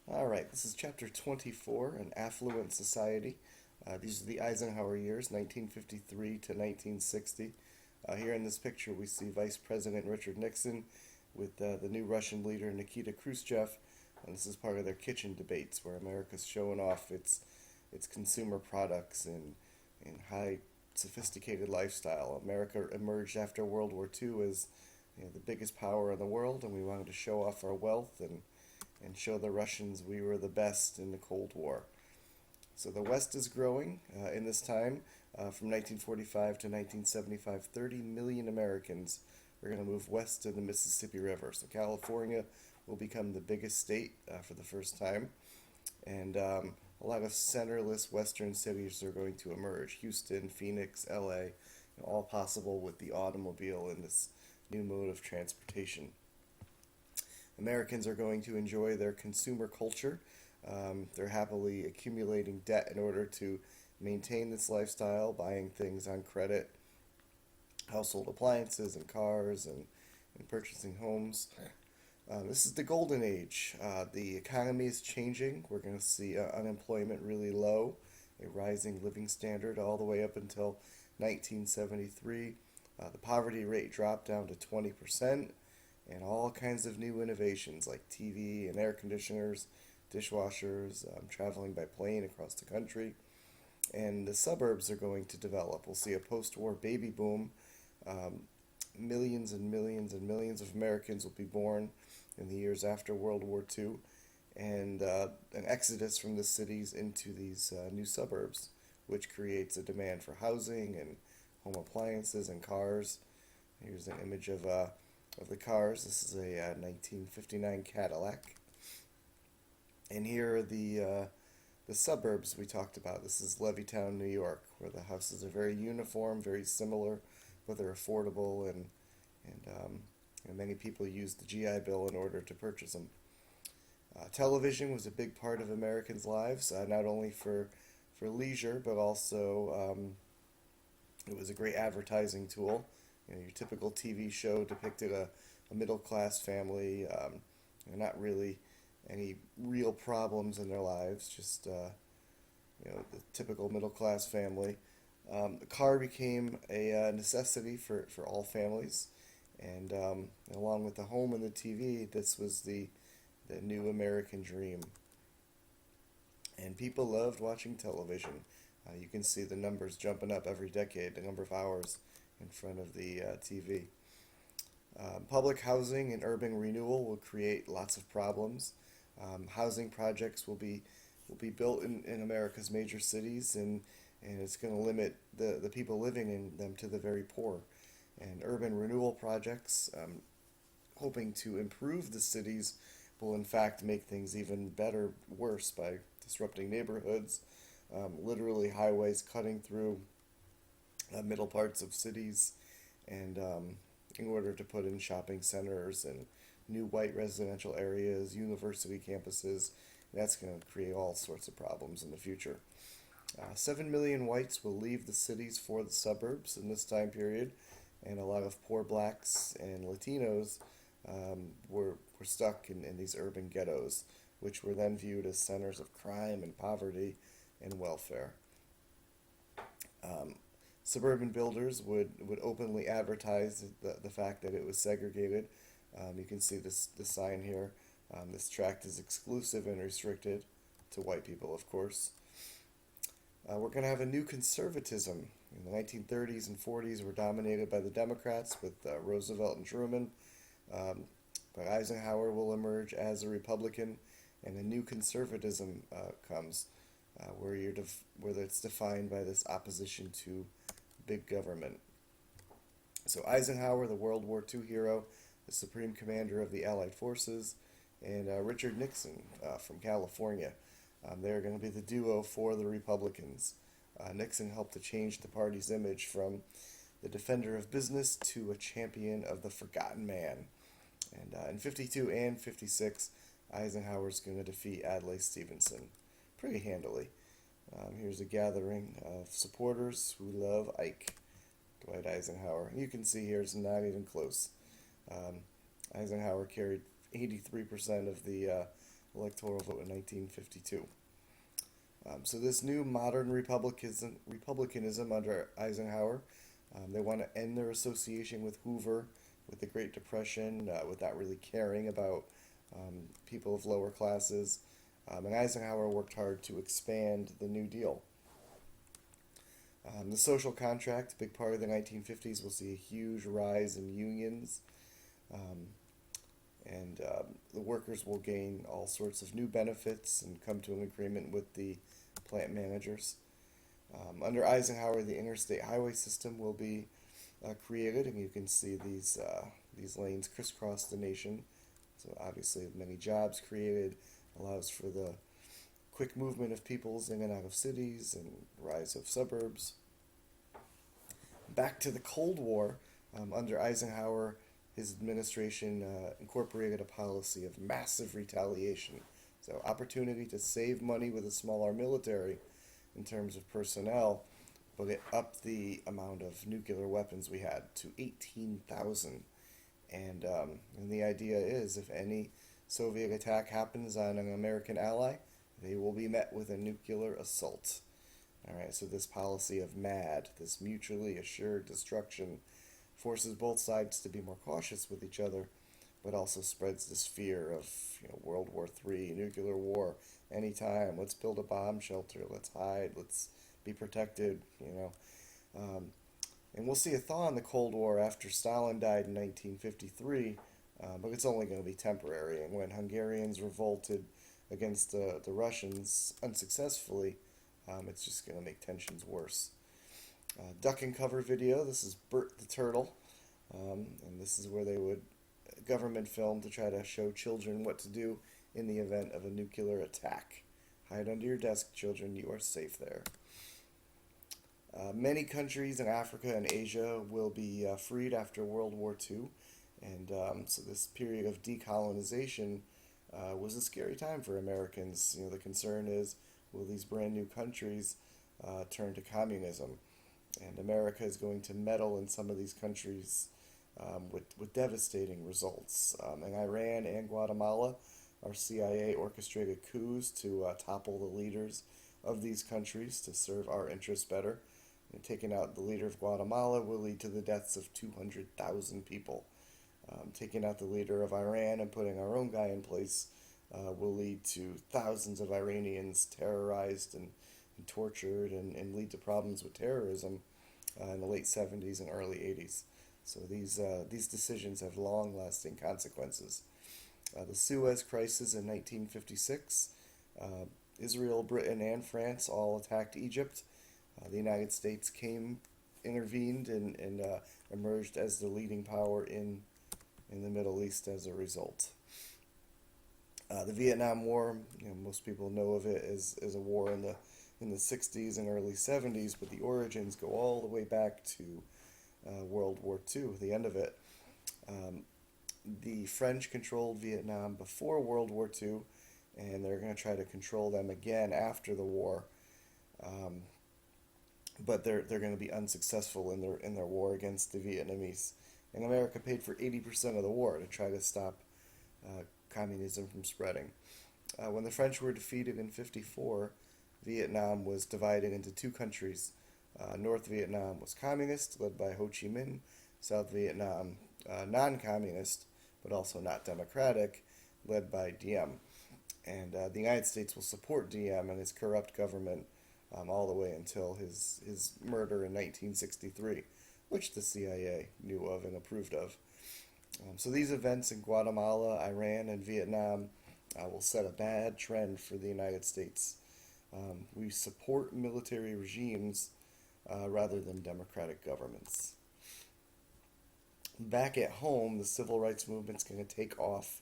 All right, this is chapter 24, An Affluent Society. These are the Eisenhower years, 1953 to 1960. Here in this picture, we see Vice President Richard Nixon with the new Russian leader Nikita Khrushchev. And this is part of their kitchen debates where America's showing off its consumer products and high sophisticated lifestyle. America emerged after World War II as the biggest power in the world, and we wanted to show off our wealth and show the Russians we were the best in the Cold War. So the West is growing in this time. From 1945 to 1975, 30 million Americans are going to move west to the Mississippi River. So California will become the biggest state for the first time. And a lot of centerless western cities are going to emerge. Houston, Phoenix, LA, all possible with the automobile and this new mode of transportation. Americans are going to enjoy their consumer culture. They're happily accumulating debt in order to maintain this lifestyle, buying things on credit, household appliances and cars, and purchasing homes. This is the golden age. The economy is changing. We're going to see unemployment really low, a rising living standard all the way up until 1973. The poverty rate dropped down to 20%, and all kinds of new innovations like TV and air conditioners, dishwashers, traveling by plane across the country. And the suburbs are going to develop. We'll see a post war baby boom. Um, Millions and millions and millions of Americans will be born in the years after World War II, and an exodus from the cities into these new suburbs, which creates a demand for housing and home appliances and cars. Here's an image of the cars. This is a 1959 Cadillac. And here are the suburbs we talked about. This is Levittown, New York, where the houses are very uniform, very similar, but they're affordable, and many people use the GI Bill in order to purchase them. Television was a big part of Americans' lives, not only for leisure, but also it was a great advertising tool. Your typical TV show depicted a middle class family, not really any real problems in their lives, just the typical middle class family. The car became a necessity for all families, and along with the home and the TV, this was the new American dream. And people loved watching television. You can see the numbers jumping up every decade, the number of hours in front of the TV. Public housing and urban renewal will create lots of problems. Housing projects will be built in America's major cities, and it's going to limit the people living in them to the very poor. And urban renewal projects, hoping to improve the cities, will in fact make things even better, worse by disrupting neighborhoods, literally highways cutting through middle parts of cities, and in order to put in shopping centers and new white residential areas, university campuses. That's going to create all sorts of problems in the future. 7 million whites will leave the cities for the suburbs in this time period, and a lot of poor blacks and Latinos were stuck in these urban ghettos, which were then viewed as centers of crime and poverty and welfare. Um, Suburban builders would openly advertise the fact that it was segregated. You can see the sign here. This tract is exclusive and restricted to white people, of course. We're going to have a new conservatism. In the 1930s and 40s were dominated by the Democrats with Roosevelt and Truman. But Eisenhower will emerge as a Republican, and a new conservatism comes, where it's defined by this opposition to big government. So Eisenhower, the World War II hero, the supreme commander of the Allied forces, and Richard Nixon from California. They're going to be the duo for the Republicans. Nixon helped to change the party's image from the defender of business to a champion of the forgotten man. And in 52 and 56, Eisenhower's going to defeat Adlai Stevenson pretty handily. Here's a gathering of supporters who love Ike, Dwight Eisenhower. You can see here it's not even close. Um, Eisenhower carried 83% electoral vote in 1952. So this new modern republicanism under Eisenhower, they want to end their association with Hoover, with the Great Depression, without really caring about people of lower classes. And Eisenhower worked hard to expand the New Deal. The social contract, a big part of the 1950s, will see a huge rise in unions, um, and the workers will gain all sorts of new benefits and come to an agreement with the plant managers. Under Eisenhower, the interstate highway system will be created, and you can see these lanes crisscross the nation. So obviously, many jobs created, allows for the quick movement of peoples in and out of cities and rise of suburbs. Back to the Cold War, under Eisenhower, his administration incorporated a policy of massive retaliation. So, opportunity to save money with a smaller military in terms of personnel, but it upped the amount of nuclear weapons we had to 18,000. And the idea is if any Soviet attack happens on an American ally, they will be met with a nuclear assault. All right, so this policy of MAD, this mutually assured destruction, forces both sides to be more cautious with each other, but also spreads this fear of World War III, nuclear war, anytime. Let's build a bomb shelter. Let's hide. Let's be protected. And we'll see a thaw in the Cold War after Stalin died in 1953, but it's only going to be temporary. And when Hungarians revolted against the Russians unsuccessfully, it's just going to make tensions worse. Duck and cover video. This is Bert the Turtle, and this is where they would government film to try to show children what to do in the event of a nuclear attack. Hide under your desk, children. You are safe there. Many countries in Africa and Asia will be freed after World War II, and so this period of decolonization was a scary time for Americans. The concern is, will these brand new countries turn to communism? And America is going to meddle in some of these countries with devastating results. In Iran and Guatemala, our CIA orchestrated coups to topple the leaders of these countries to serve our interests better. And taking out the leader of Guatemala will lead to the deaths of 200,000 people. Taking out the leader of Iran and putting our own guy in place will lead to thousands of Iranians terrorized and tortured and lead to problems with terrorism in the late 70s and early 80s. So these decisions have long-lasting consequences. The Suez Crisis in 1956, Israel, Britain, and France all attacked Egypt. The United States intervened, and emerged as the leading power in the Middle East as a result. The Vietnam War, most people know of it as a war in the 60s and early 70s, but the origins go all the way back to World War II, the end of it. The French controlled Vietnam before World War II, and they're going to try to control them again after the war. But they're going to be unsuccessful in their war against the Vietnamese. And America paid for 80% of the war to try to stop communism from spreading. When the French were defeated in 1954, Vietnam was divided into two countries. North Vietnam was communist, led by Ho Chi Minh. South Vietnam, non-communist, but also not democratic, led by Diem. And the United States will support Diem and his corrupt government all the way until his murder in 1963, which the CIA knew of and approved of. So these events in Guatemala, Iran, and Vietnam will set a bad trend for the United States. We support military regimes rather than democratic governments. Back at home, the civil rights movement's going to take off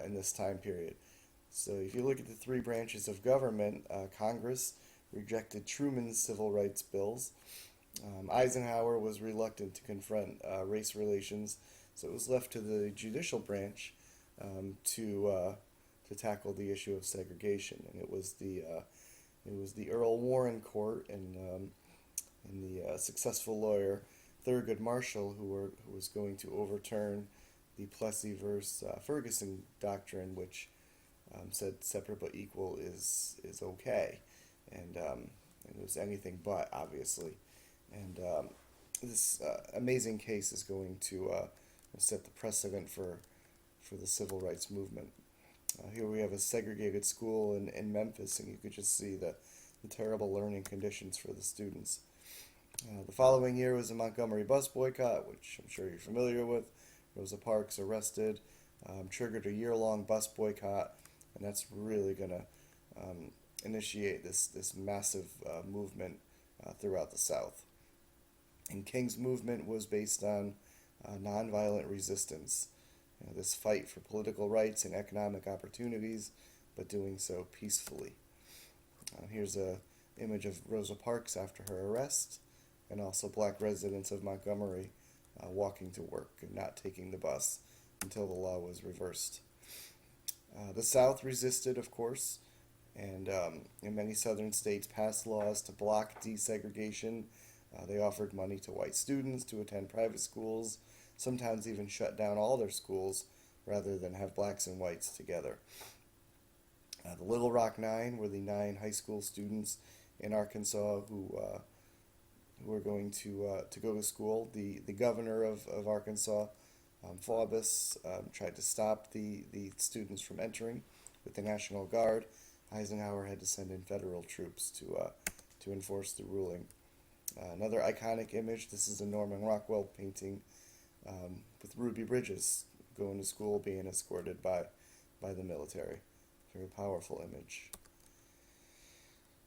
in this time period. So if you look at the three branches of government, Congress rejected Truman's civil rights bills. Eisenhower was reluctant to confront race relations, so it was left to the judicial branch to tackle the issue of segregation, and it was the Earl Warren Court and the successful lawyer Thurgood Marshall who was going to overturn the Plessy versus Ferguson doctrine, which said separate but equal is okay, and it was anything but, obviously. And this amazing case is going to set the precedent for the civil rights movement. Here we have a segregated school in Memphis, and you could just see the terrible learning conditions for the students. The following year was a Montgomery bus boycott, which I'm sure you're familiar with. Rosa Parks arrested, triggered a year-long bus boycott, and that's really going to initiate this massive movement throughout the South. And King's movement was based on nonviolent resistance, this fight for political rights and economic opportunities, but doing so peacefully. Here's a image of Rosa Parks after her arrest, and also black residents of Montgomery walking to work and not taking the bus until the law was reversed. The South resisted, of course, and in many southern states passed laws to block desegregation. They offered money to white students to attend private schools, sometimes even shut down all their schools rather than have blacks and whites together. The Little Rock Nine were the 9 high school students in Arkansas who were going to go to school. The governor of Arkansas, Faubus, tried to stop the students from entering with the National Guard. Eisenhower had to send in federal troops to enforce the ruling. Another iconic image, this is a Norman Rockwell painting with Ruby Bridges going to school being escorted by the military. Very powerful image.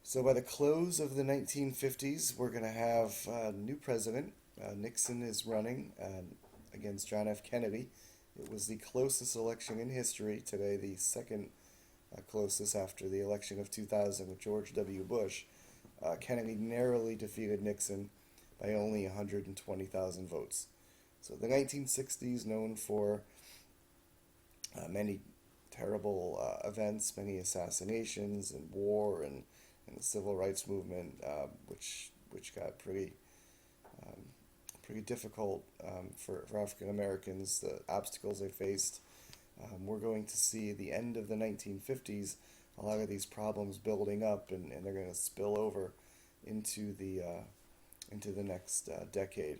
So by the close of the 1950s, we're going to have a new president. Nixon is running against John F. Kennedy. It was the closest election in history, today the second closest after the election of 2000 with George W. Bush. Kennedy narrowly defeated Nixon by only 120,000 votes. So the 1960s, known for many terrible events, many assassinations and war and the civil rights movement, which got pretty difficult for African Americans, the obstacles they faced. We're going to see the end of the 1950s, a lot of these problems building up, and they're going to spill over into the next decade.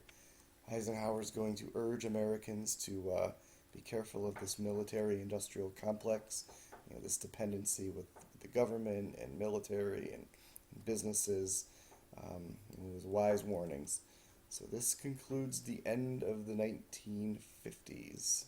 Eisenhower is going to urge Americans to be careful of this military-industrial complex, this dependency with the government and military and businesses, with wise warnings. So this concludes the end of the 1950s.